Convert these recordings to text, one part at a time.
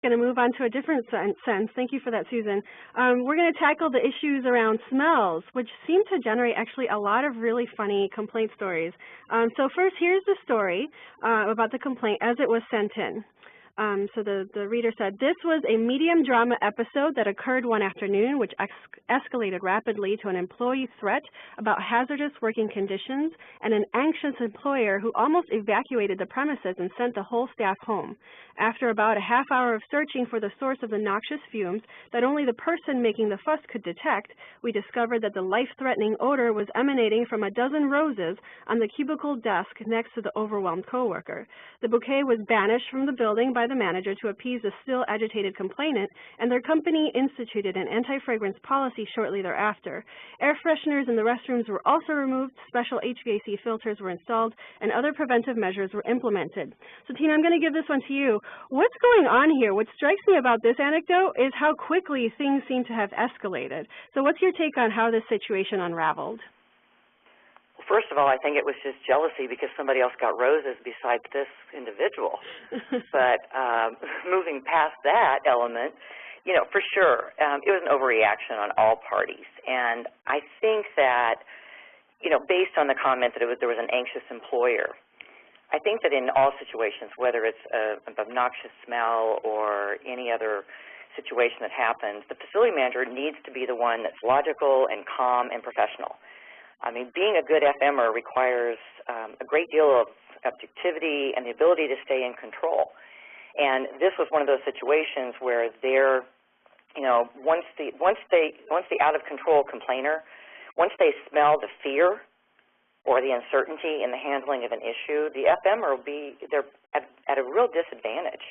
going to move on to a different sense. Thank you for that, Susan. We're going to tackle the issues around smells, which seem to generate actually a lot of really funny complaint stories. So first, here's the story about the complaint as it was sent in. So the reader said, this was a medium drama episode that occurred one afternoon, which escalated rapidly to an employee threat about hazardous working conditions and an anxious employer who almost evacuated the premises and sent the whole staff home. After about a half hour of searching for the source of the noxious fumes that only the person making the fuss could detect, we discovered that the life-threatening odor was emanating from a dozen roses on the cubicle desk next to the overwhelmed coworker. The bouquet was banished from the building by the manager to appease the still agitated complainant, and their company instituted an anti-fragrance policy shortly thereafter. Air fresheners in the restrooms were also removed, special HVAC filters were installed, and other preventive measures were implemented. So Tina, I'm going to give this one to you. What's going on here? What strikes me about this anecdote is how quickly things seem to have escalated. So what's your take on how this situation unraveled? First of all, I think it was just jealousy because somebody else got roses besides this individual. But moving past that element, you know, for sure, it was an overreaction on all parties. And I think that, you know, based on the comment that there was an anxious employer, I think that in all situations, whether it's an obnoxious smell or any other situation that happens, the facility manager needs to be the one that's logical and calm and professional. I mean, being a good FMer requires a great deal of objectivity and the ability to stay in control. And this was one of those situations where they're, you know, once the out of control complainer, once they smell the fear or the uncertainty in the handling of an issue, the FMer will be at a real disadvantage.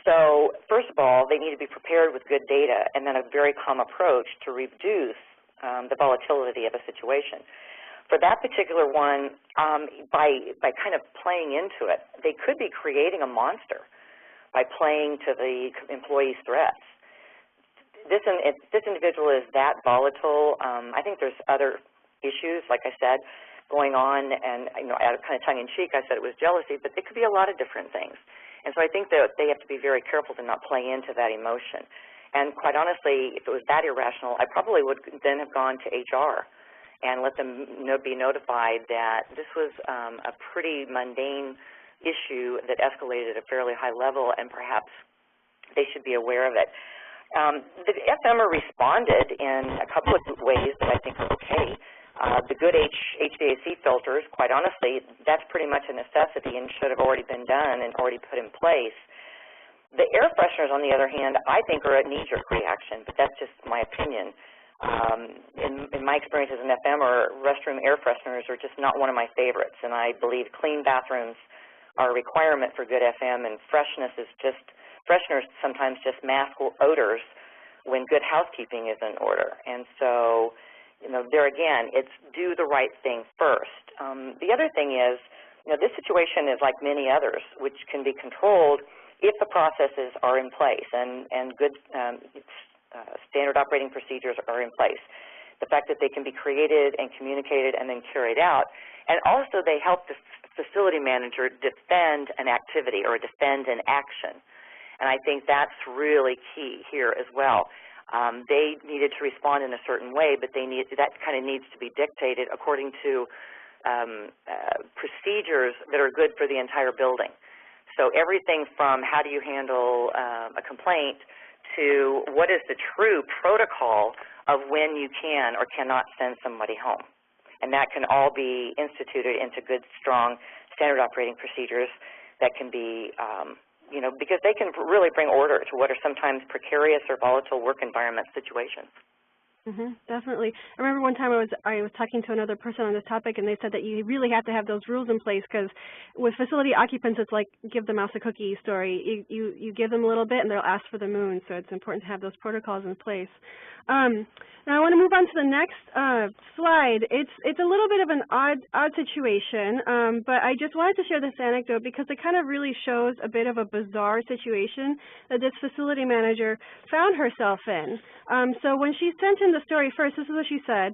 So first of all, they need to be prepared with good data and then a very calm approach to reduce the volatility of a situation. For that particular one, by kind of playing into it, they could be creating a monster by playing to the employee's threats. This individual is that volatile. I think there's other issues, like I said, going on, and you know, out of kind of tongue-in-cheek, I said it was jealousy, but it could be a lot of different things. And so I think that they have to be very careful to not play into that emotion. And quite honestly, if it was that irrational, I probably would then have gone to HR and let them be notified that this was a pretty mundane issue that escalated at a fairly high level, and perhaps they should be aware of it. The FMer responded in a couple of ways that I think are okay. The good HVAC filters, quite honestly, that's pretty much a necessity and should have already been done and already put in place. The air fresheners, on the other hand, I think are a knee-jerk reaction, but that's just my opinion. In my experience as an FMer, restroom air fresheners are just not one of my favorites, and I believe clean bathrooms are a requirement for good FM, and freshness fresheners sometimes just mask odors when good housekeeping is in order. And so, you know, there again, it's do the right thing first. The other thing is, you know, this situation is like many others, which can be controlled if the processes are in place and good standard operating procedures are in place. The fact that they can be created and communicated and then carried out, and also they help the facility manager defend an activity or defend an action. And I think that's really key here as well. They needed to respond in a certain way, but that kind of needs to be dictated according to procedures that are good for the entire building. So everything from how do you handle a complaint to what is the true protocol of when you can or cannot send somebody home. And that can all be instituted into good, strong standard operating procedures that can be you know, because they can really bring order to what are sometimes precarious or volatile work environment situations. Definitely. I remember one time I was talking to another person on this topic, and they said that you really have to have those rules in place because with facility occupants, it's like give the mouse a cookie story. You give them a little bit, and they'll ask for the moon. So it's important to have those protocols in place. Now I want to move on to the next slide. It's a little bit of an odd situation, but I just wanted to share this anecdote because it kind of really shows a bit of a bizarre situation that this facility manager found herself in. So when she sent in the story first, this is what she said.